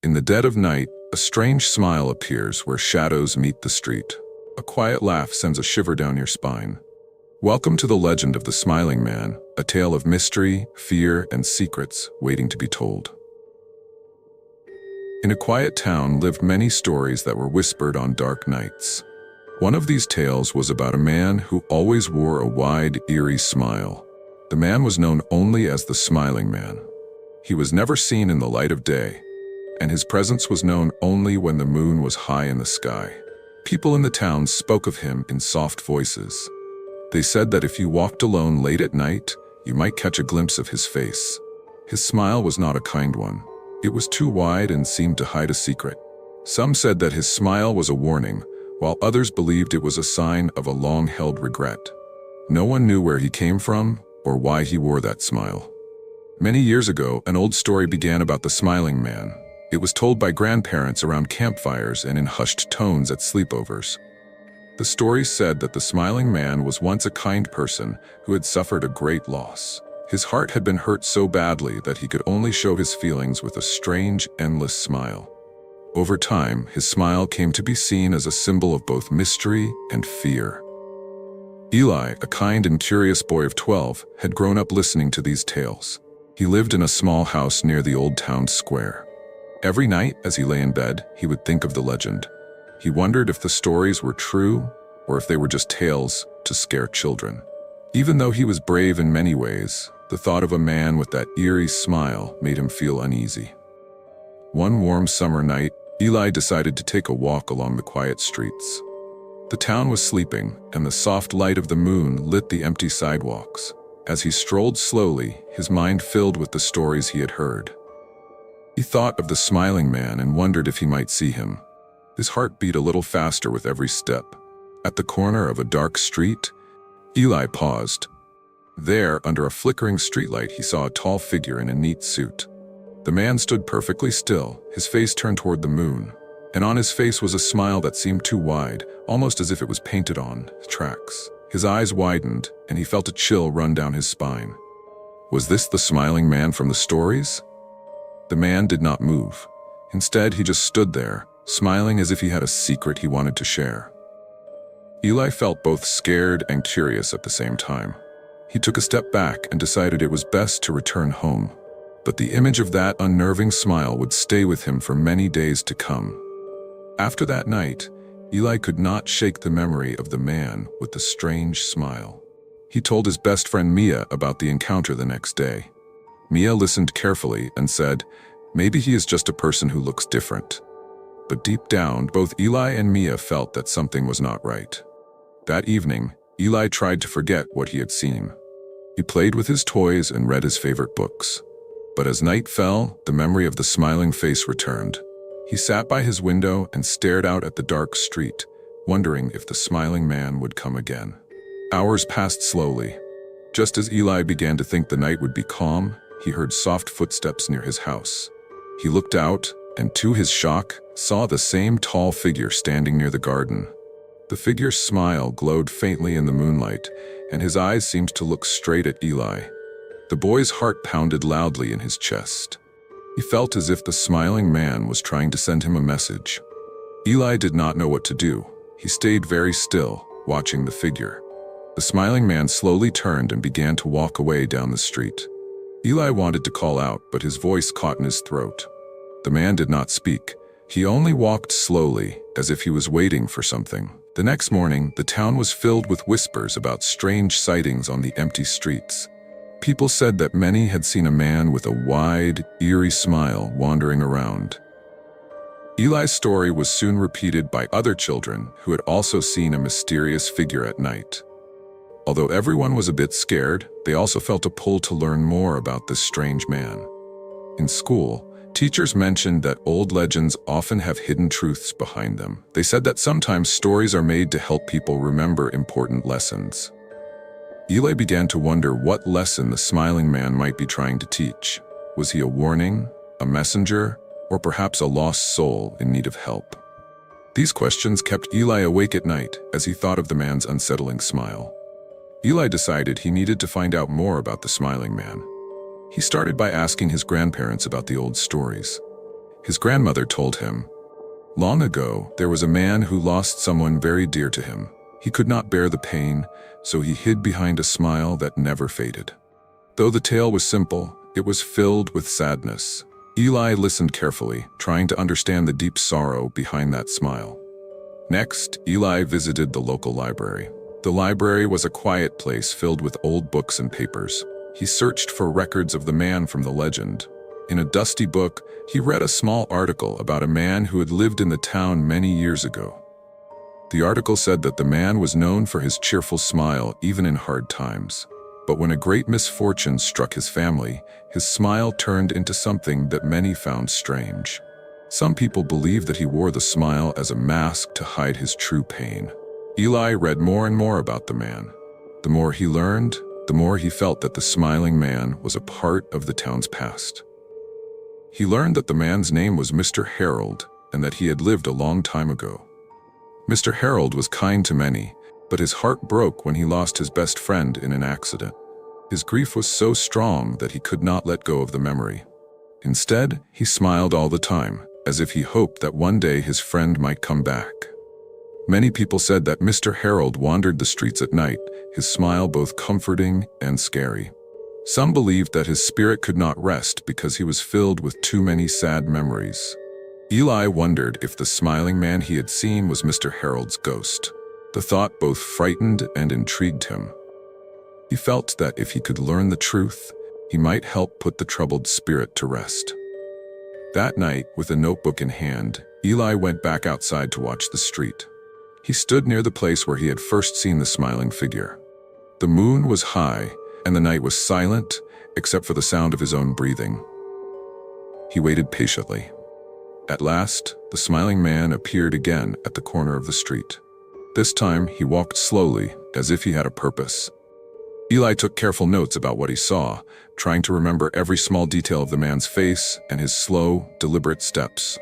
In the dead of night, a strange smile appears where shadows meet the street. A quiet laugh sends a shiver down your spine. Welcome to the legend of the Smiling Man, a tale of mystery, fear, and secrets waiting to be told. In a quiet town lived many stories that were whispered on dark nights. One of these tales was about a man who always wore a wide, eerie smile. The man was known only as the Smiling Man. He was never seen in the light of day, and his presence was known only when the moon was high in the sky. People in the town spoke of him in soft voices. They said that if you walked alone late at night, you might catch a glimpse of his face. His smile was not a kind one. It was too wide and seemed to hide a secret. Some said that his smile was a warning, while others believed it was a sign of a long-held regret. No one knew where he came from or why he wore that smile. Many years ago, an old story began about the Smiling Man. It was told by grandparents around campfires and in hushed tones at sleepovers. The story said that the Smiling Man was once a kind person who had suffered a great loss. His heart had been hurt so badly that he could only show his feelings with a strange, endless smile. Over time, his smile came to be seen as a symbol of both mystery and fear. Eli, a kind and curious boy of 12, had grown up listening to these tales. He lived in a small house near the old town square. Every night, as he lay in bed, he would think of the legend. He wondered if the stories were true or if they were just tales to scare children. Even though he was brave in many ways, the thought of a man with that eerie smile made him feel uneasy. One warm summer night, Eli decided to take a walk along the quiet streets. The town was sleeping, and the soft light of the moon lit the empty sidewalks. As he strolled slowly, his mind filled with the stories he had heard. He thought of the Smiling Man and wondered if he might see him. His heart beat a little faster with every step. At the corner of a dark street, Eli paused. There, under a flickering streetlight, he saw a tall figure in a neat suit. The man stood perfectly still, his face turned toward the moon, and on his face was a smile that seemed too wide, almost as if it was painted on tracks. His eyes widened, and he felt a chill run down his spine. Was this the Smiling Man from the stories? The man did not move. Instead, he just stood there, smiling as if he had a secret he wanted to share. Eli felt both scared and curious at the same time. He took a step back and decided it was best to return home. But the image of that unnerving smile would stay with him for many days to come. After that night, Eli could not shake the memory of the man with the strange smile. He told his best friend Mia about the encounter the next day. Mia listened carefully and said, "Maybe he is just a person who looks different." But deep down, both Eli and Mia felt that something was not right. That evening, Eli tried to forget what he had seen. He played with his toys and read his favorite books. But as night fell, the memory of the smiling face returned. He sat by his window and stared out at the dark street, wondering if the Smiling Man would come again. Hours passed slowly. Just as Eli began to think the night would be calm, he heard soft footsteps near his house. He looked out, and to his shock, saw the same tall figure standing near the garden. The figure's smile glowed faintly in the moonlight, and his eyes seemed to look straight at Eli. The boy's heart pounded loudly in his chest. He felt as if the Smiling Man was trying to send him a message. Eli did not know what to do. He stayed very still, watching the figure. The Smiling Man slowly turned and began to walk away down the street. Eli wanted to call out, but his voice caught in his throat. The man did not speak. He only walked slowly, as if he was waiting for something. The next morning, the town was filled with whispers about strange sightings on the empty streets. People said that many had seen a man with a wide, eerie smile wandering around. Eli's story was soon repeated by other children who had also seen a mysterious figure at night. Although everyone was a bit scared, they also felt a pull to learn more about this strange man. In school, teachers mentioned that old legends often have hidden truths behind them. They said that sometimes stories are made to help people remember important lessons. Eli began to wonder what lesson the Smiling Man might be trying to teach. Was he a warning, a messenger, or perhaps a lost soul in need of help? These questions kept Eli awake at night as he thought of the man's unsettling smile. Eli decided he needed to find out more about the Smiling Man. He started by asking his grandparents about the old stories. His grandmother told him, "Long ago, there was a man who lost someone very dear to him. He could not bear the pain, so he hid behind a smile that never faded." Though the tale was simple, it was filled with sadness. Eli listened carefully, trying to understand the deep sorrow behind that smile. Next, Eli visited the local library. The library was a quiet place filled with old books and papers. He searched for records of the man from the legend. In a dusty book, he read a small article about a man who had lived in the town many years ago. The article said that the man was known for his cheerful smile even in hard times. But when a great misfortune struck his family, his smile turned into something that many found strange. Some people believed that he wore the smile as a mask to hide his true pain. Eli read more and more about the man. The more he learned, the more he felt that the smiling man was a part of the town's past. He learned that the man's name was Mr. Harold and that he had lived a long time ago. Mr. Harold was kind to many, but his heart broke when he lost his best friend in an accident. His grief was so strong that he could not let go of the memory. Instead, he smiled all the time, as if he hoped that one day his friend might come back. Many people said that Mr. Harold wandered the streets at night, his smile both comforting and scary. Some believed that his spirit could not rest because he was filled with too many sad memories. Eli wondered if the smiling man he had seen was Mr. Harold's ghost. The thought both frightened and intrigued him. He felt that if he could learn the truth, he might help put the troubled spirit to rest. That night, with a notebook in hand, Eli went back outside to watch the street. He stood near the place where he had first seen the smiling figure. The moon was high, and the night was silent, except for the sound of his own breathing. He waited patiently. At last, the smiling man appeared again at the corner of the street. This time, he walked slowly, as if he had a purpose. Eli took careful notes about what he saw, trying to remember every small detail of the man's face and his slow, deliberate steps.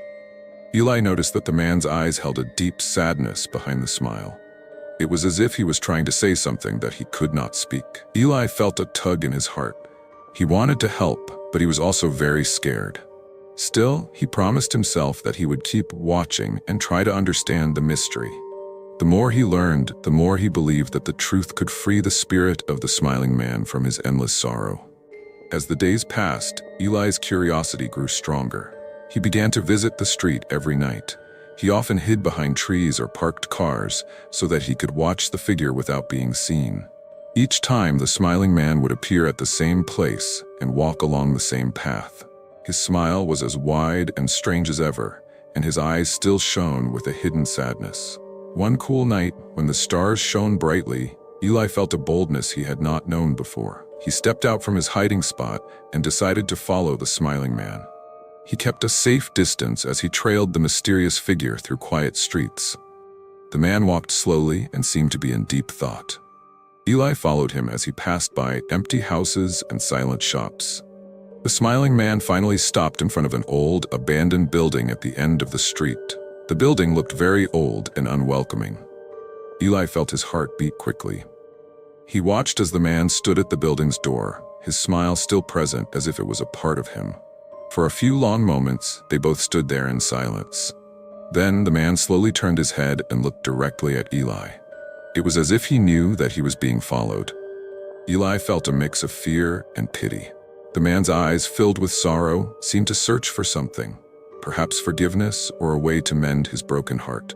Eli noticed that the man's eyes held a deep sadness behind the smile. It was as if he was trying to say something that he could not speak. Eli felt a tug in his heart. He wanted to help, but he was also very scared. Still, he promised himself that he would keep watching and try to understand the mystery. The more he learned, the more he believed that the truth could free the spirit of the smiling man from his endless sorrow. As the days passed, Eli's curiosity grew stronger. He began to visit the street every night. He often hid behind trees or parked cars so that he could watch the figure without being seen. Each time, the smiling man would appear at the same place and walk along the same path. His smile was as wide and strange as ever, and his eyes still shone with a hidden sadness. One cool night, when the stars shone brightly, Eli felt a boldness he had not known before. He stepped out from his hiding spot and decided to follow the smiling man. He kept a safe distance as he trailed the mysterious figure through quiet streets. The man walked slowly and seemed to be in deep thought. Eli followed him as he passed by empty houses and silent shops. The smiling man finally stopped in front of an old, abandoned building at the end of the street. The building looked very old and unwelcoming. Eli felt his heart beat quickly. He watched as the man stood at the building's door, his smile still present as if it was a part of him. For a few long moments, they both stood there in silence. Then the man slowly turned his head and looked directly at Eli. It was as if he knew that he was being followed. Eli felt a mix of fear and pity. The man's eyes, filled with sorrow, seemed to search for something, perhaps forgiveness or a way to mend his broken heart.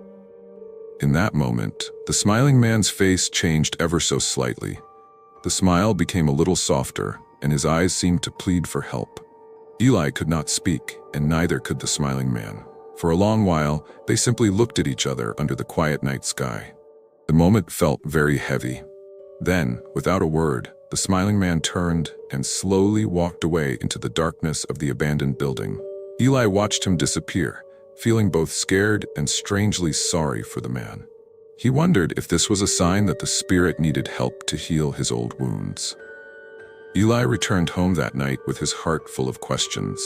In that moment, the smiling man's face changed ever so slightly. The smile became a little softer, and his eyes seemed to plead for help. Eli could not speak, and neither could the smiling man. For a long while, they simply looked at each other under the quiet night sky. The moment felt very heavy. Then, without a word, the smiling man turned and slowly walked away into the darkness of the abandoned building. Eli watched him disappear, feeling both scared and strangely sorry for the man. He wondered if this was a sign that the spirit needed help to heal his old wounds. Eli returned home that night with his heart full of questions.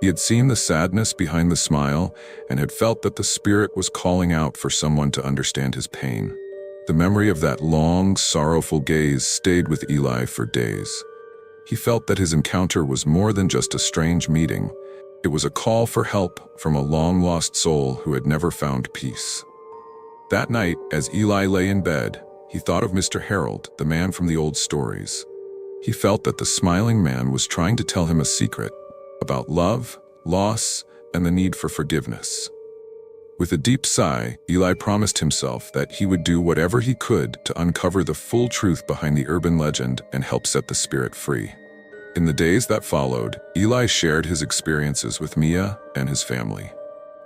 He had seen the sadness behind the smile and had felt that the spirit was calling out for someone to understand his pain. The memory of that long, sorrowful gaze stayed with Eli for days. He felt that his encounter was more than just a strange meeting. It was a call for help from a long-lost soul who had never found peace. That night, as Eli lay in bed, he thought of Mr. Harold, the man from the old stories. He felt that the smiling man was trying to tell him a secret about love, loss, and the need for forgiveness. With a deep sigh, Eli promised himself that he would do whatever he could to uncover the full truth behind the urban legend and help set the spirit free. In the days that followed, Eli shared his experiences with Mia and his family.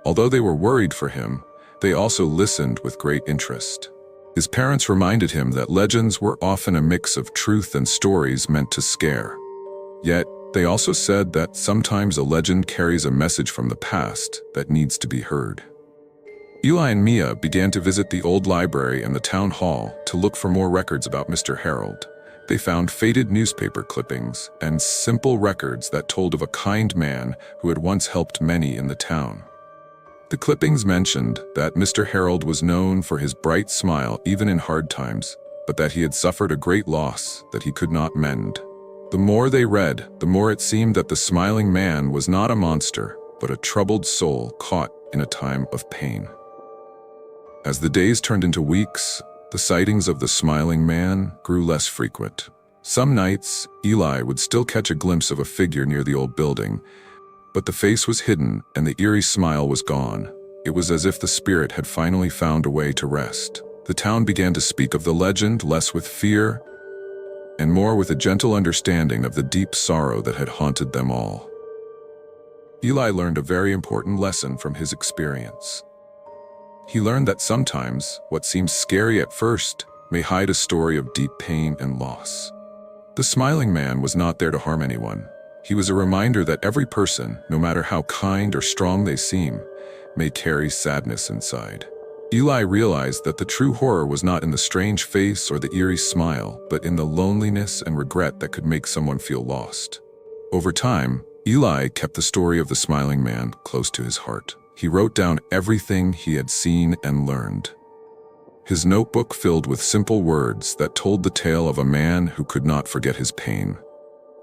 Although they were worried for him, they also listened with great interest. His parents reminded him that legends were often a mix of truth and stories meant to scare. Yet, they also said that sometimes a legend carries a message from the past that needs to be heard. Eli and Mia began to visit the old library and the town hall to look for more records about Mr. Harold. They found faded newspaper clippings and simple records that told of a kind man who had once helped many in the town. The clippings mentioned that Mr. Harold was known for his bright smile even in hard times, but that he had suffered a great loss that he could not mend. The more they read, the more it seemed that the smiling man was not a monster, but a troubled soul caught in a time of pain. As the days turned into weeks, the sightings of the smiling man grew less frequent. Some nights, Eli would still catch a glimpse of a figure near the old building, but the face was hidden and the eerie smile was gone. It was as if the spirit had finally found a way to rest. The town began to speak of the legend less with fear and more with a gentle understanding of the deep sorrow that had haunted them all. Eli learned a very important lesson from his experience. He learned that sometimes what seems scary at first may hide a story of deep pain and loss. The smiling man was not there to harm anyone. He was a reminder that every person, no matter how kind or strong they seem, may carry sadness inside. Eli realized that the true horror was not in the strange face or the eerie smile, but in the loneliness and regret that could make someone feel lost. Over time, Eli kept the story of the smiling man close to his heart. He wrote down everything he had seen and learned. His notebook filled with simple words that told the tale of a man who could not forget his pain.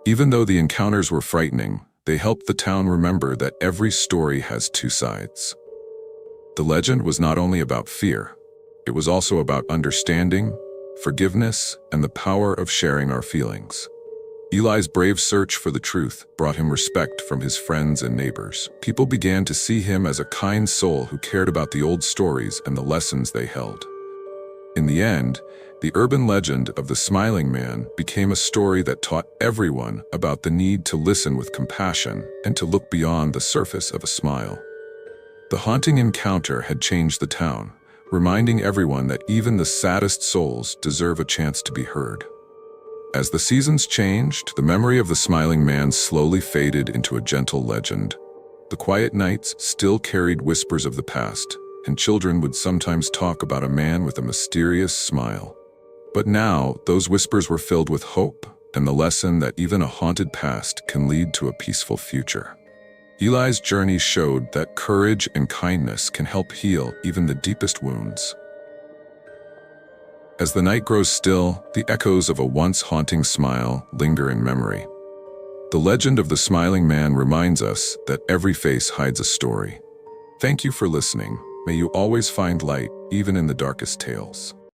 Even though the encounters were frightening, they helped the town remember that every story has two sides. The legend was not only about fear, it was also about understanding, forgiveness, and the power of sharing our feelings. Eli's brave search for the truth brought him respect from his friends and neighbors. People began to see him as a kind soul who cared about the old stories and the lessons they held. In the end, the urban legend of the smiling man became a story that taught everyone about the need to listen with compassion and to look beyond the surface of a smile. The haunting encounter had changed the town, reminding everyone that even the saddest souls deserve a chance to be heard. As the seasons changed, the memory of the smiling man slowly faded into a gentle legend. The quiet nights still carried whispers of the past, and children would sometimes talk about a man with a mysterious smile. But now, those whispers were filled with hope and the lesson that even a haunted past can lead to a peaceful future. Eli's journey showed that courage and kindness can help heal even the deepest wounds. As the night grows still, the echoes of a once haunting smile linger in memory. The legend of the smiling man reminds us that every face hides a story. Thank you for listening. May you always find light, even in the darkest tales.